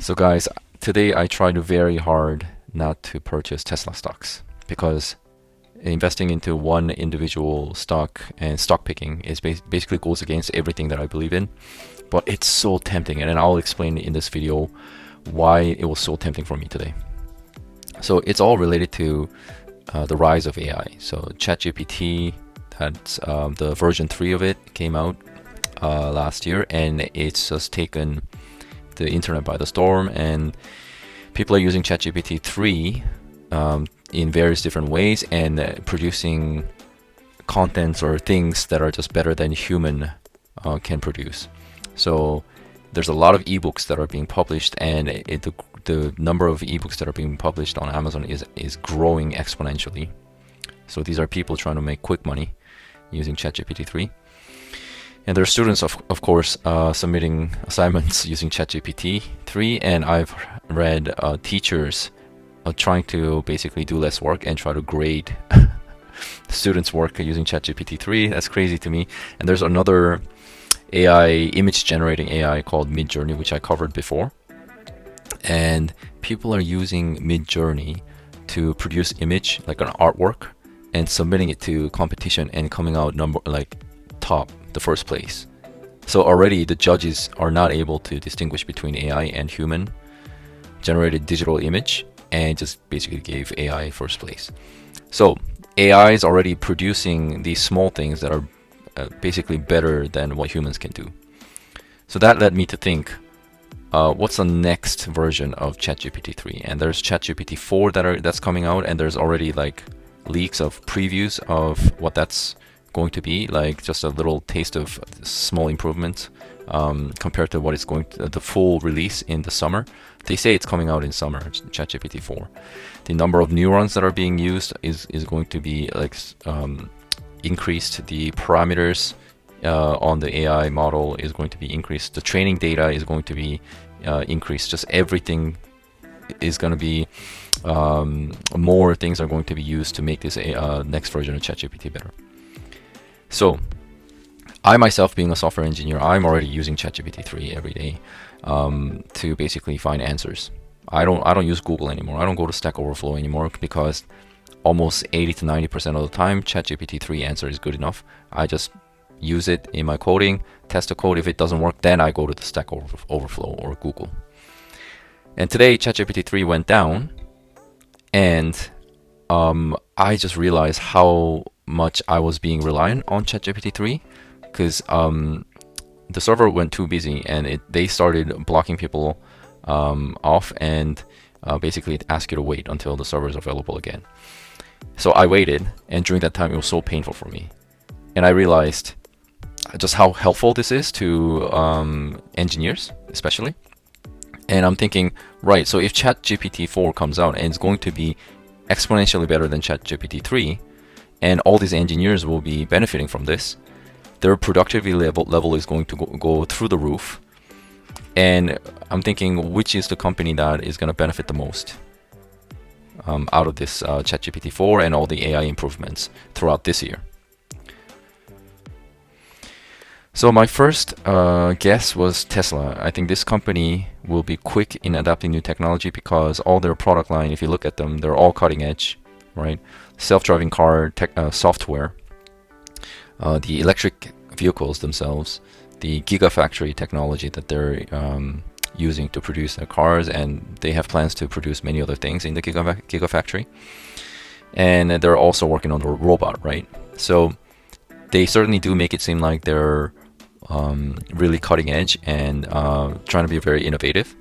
So guys, today I tried very hard not to purchase Tesla stocks because investing into one individual stock and stock picking is basically goes against everything that I believe in. But it's so tempting, and I'll explain in this video why it was so tempting for me today. So it's all related to the rise of AI. So ChatGPT, that's the version 3 of it came out last year, and it's just taken the internet by the storm, and people are using ChatGPT 3 in various different ways and producing contents or things that are just better than human can produce. So there's a lot of ebooks that are being published, and the number of ebooks that are being published on Amazon is growing exponentially. So these are people trying to make quick money using ChatGPT 3. And there are students, of course, submitting assignments using ChatGPT 3, and I've read teachers trying to basically do less work and try to grade students' work using ChatGPT 3. That's crazy to me. And there's another image generating AI called Midjourney, which I covered before. And people are using Midjourney to produce image, like an artwork, and submitting it to competition and coming out top, the first place. So already the judges are not able to distinguish between AI and human generated digital image, and just basically gave AI first place. So AI is already producing these small things that are basically better than what humans can do. So that led me to think, what's the next version of ChatGPT 3? And there's ChatGPT 4 that's coming out, and there's already like leaks of previews of what that's going to be, like just a little taste of small improvements compared to what it's going to the full release in the summer. They say it's coming out in summer, ChatGPT 4. The number of neurons that are being used is going to be like increased. The parameters on the AI model is going to be increased. The training data is going to be increased. Just everything is going to be more things are going to be used to make this next version of ChatGPT better. So I myself, being a software engineer, I'm already using ChatGPT 3 every day to basically find answers. I don't use Google anymore. I don't go to Stack Overflow anymore, because almost 80 to 90% of the time ChatGPT 3 answer is good enough. I just use it in my coding, test the code. If it doesn't work, then I go to the Stack Overflow or Google. And today ChatGPT 3 went down, and I just realized how much I was being reliant on ChatGPT 3, because the server went too busy, and they started blocking people off, and basically it asks you to wait until the server is available again. So I waited, and during that time it was so painful for me, and I realized just how helpful this is to engineers especially. And I'm thinking, right, so if ChatGPT 4 comes out and it's going to be exponentially better than ChatGPT 3, and all these engineers will be benefiting from this, their productivity level is going to go through the roof. And I'm thinking, which is the company that is going to benefit the most out of this ChatGPT 4 and all the AI improvements throughout this year? So my first guess was Tesla. I think this company will be quick in adapting new technology, because all their product line, if you look at them, they're all cutting edge, right? Self-driving car software, the electric vehicles themselves, the Gigafactory technology that they're using to produce their cars, and they have plans to produce many other things in the Gigafactory. And they're also working on the robot, right? So they certainly do make it seem like they're really cutting edge and trying to be very innovative.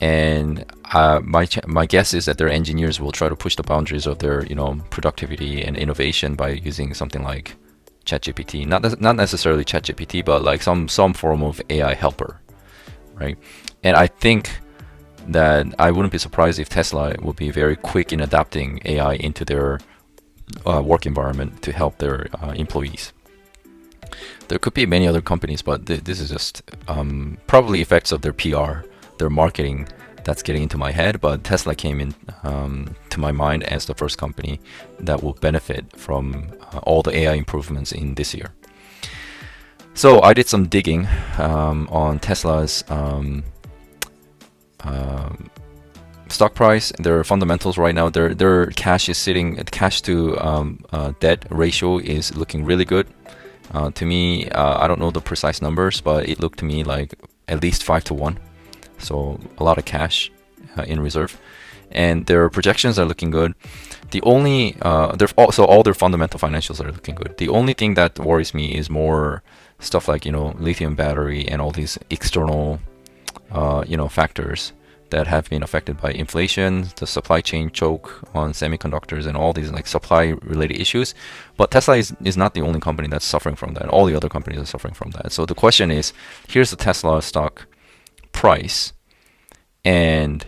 And my guess is that their engineers will try to push the boundaries of their productivity and innovation by using something like ChatGPT, not necessarily ChatGPT, but like some form of AI helper, right? And I think that I wouldn't be surprised if Tesla will be very quick in adapting AI into their work environment to help their employees. There could be many other companies, but this is just probably effects of their PR, their marketing, that's getting into my head. But Tesla came in to my mind as the first company that will benefit from all the AI improvements in this year. So I did some digging on Tesla's stock price, their fundamentals right now, their cash is sitting, cash to debt ratio is looking really good. To me, I don't know the precise numbers, but it looked to me like at least 5-1. So a lot of cash in reserve, and their projections are looking good. The only so all their fundamental financials are looking good. The only thing that worries me is more stuff like, lithium battery and all these external factors that have been affected by inflation, the supply chain choke on semiconductors, and all these like supply related issues. But Tesla is not the only company that's suffering from that. All the other companies are suffering from that. So the question is, here's the Tesla stock price, and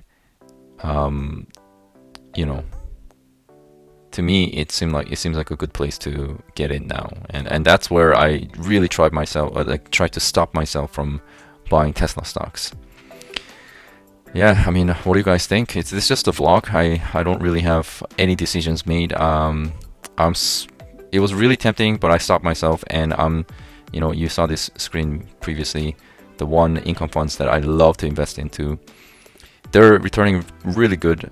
to me it seems like a good place to get in now, and that's where I really tried to stop myself from buying Tesla stocks. Yeah, I mean, what do you guys think? It's just a vlog. I don't really have any decisions made. It was really tempting, but I stopped myself, and you saw this screen previously. The one income funds that I love to invest into, they're returning really good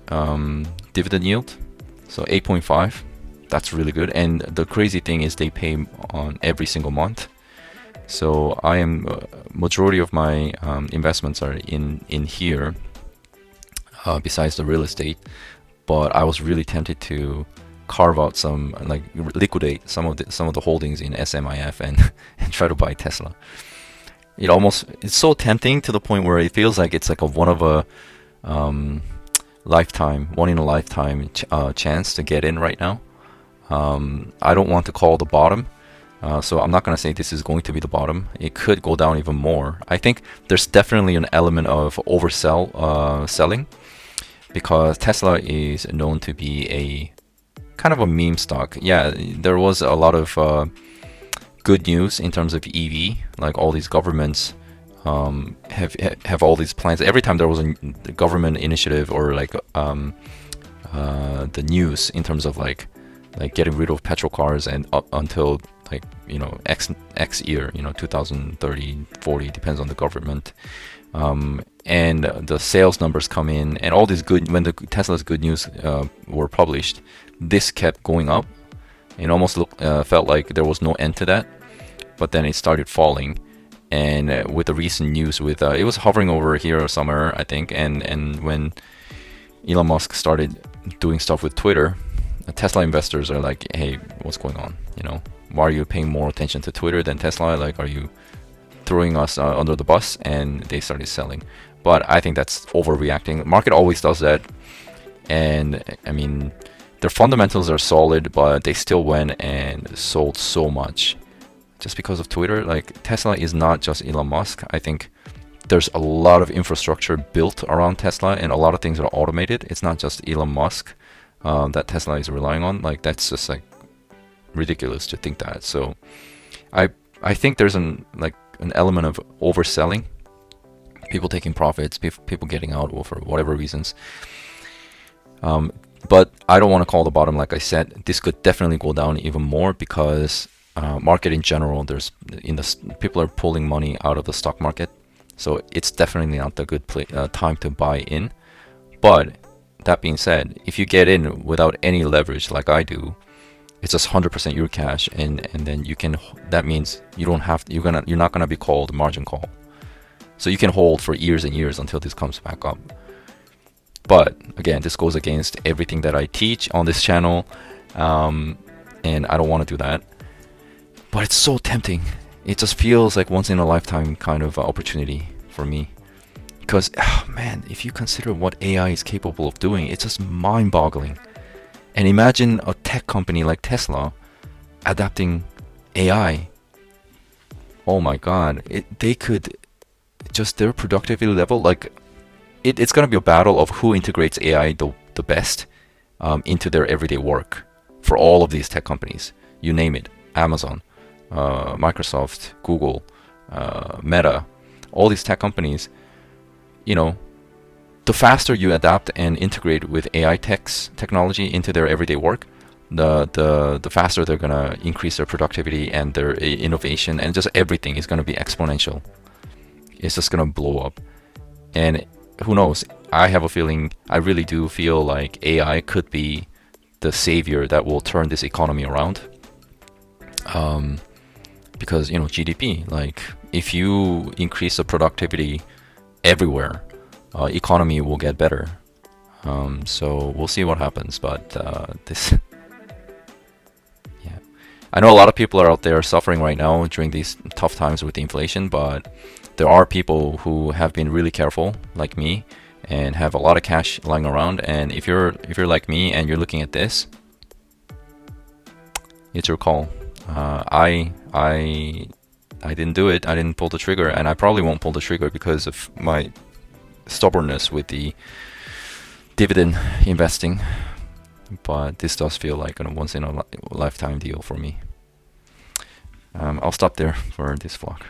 dividend yield, so 8.5. That's really good. And the crazy thing is they pay on every single month. So I am majority of my investments are in here. Besides the real estate, but I was really tempted to carve out some, like liquidate some of the holdings in SMIF and try to buy Tesla. It's so tempting to the point where it feels like it's like one in a lifetime chance to get in right now. I don't want to call the bottom, so I'm not going to say this is going to be the bottom. It could go down even more. I think there's definitely an element of selling, because Tesla is known to be a kind of a meme stock. Yeah, there was a lot of good news in terms of EV, like all these governments have all these plans. Every time there was a government initiative or like the news in terms of like getting rid of petrol cars, and up until like X year, 2030, 40, depends on the government. And the sales numbers come in, and all this when the Tesla's good news were published, this kept going up. It almost felt like there was no end to that, but then it started falling. And with the recent news, it was hovering over here somewhere, I think, and when Elon Musk started doing stuff with Twitter, Tesla investors are like, hey, what's going on? Why are you paying more attention to Twitter than Tesla? Like, are you throwing us under the bus? And they started selling. But I think that's overreacting. The market always does that. And I mean, their fundamentals are solid, but they still went and sold so much just because of Twitter. Like, Tesla is not just Elon Musk. I think there's a lot of infrastructure built around Tesla, and a lot of things are automated. It's not just Elon Musk that Tesla is relying on. Like, that's just like ridiculous to think that. So I think there's an element of overselling, people taking profits, people getting out for whatever reasons. But I don't want to call the bottom. Like I said, this could definitely go down even more, because market in general, people are pulling money out of the stock market, so it's definitely not the good time to buy in. But that being said, if you get in without any leverage like I do, it's just 100% your cash, and then you can. That means you don't have. You're not gonna be called margin call, so you can hold for years and years until this comes back up. But again, this goes against everything that I teach on this channel, and I don't want to do that. But it's so tempting. It just feels like once in a lifetime kind of opportunity for me, because man, if you consider what AI is capable of doing, it's just mind-boggling. And imagine a tech company like Tesla adapting AI. Oh my God, they could just, their productivity level, like it's gonna be a battle of who integrates AI the best into their everyday work for all of these tech companies. You name it, Amazon, Microsoft, Google, Meta, all these tech companies. The faster you adapt and integrate with AI technology into their everyday work, the faster they're gonna increase their productivity and their innovation, and just everything is gonna be exponential. It's just gonna blow up. And who knows? I have a feeling, I really do feel like AI could be the savior that will turn this economy around. Because GDP, like if you increase the productivity everywhere, economy will get better. So we'll see what happens. But this, yeah, I know a lot of people are out there suffering right now during these tough times with the inflation, but there are people who have been really careful, like me, and have a lot of cash lying around. And if you're like me and you're looking at this, it's your call. I didn't do it. I didn't pull the trigger, and I probably won't pull the trigger because of my stubbornness with the dividend investing. But this does feel like a once in a lifetime deal for me. I'll stop there for this vlog.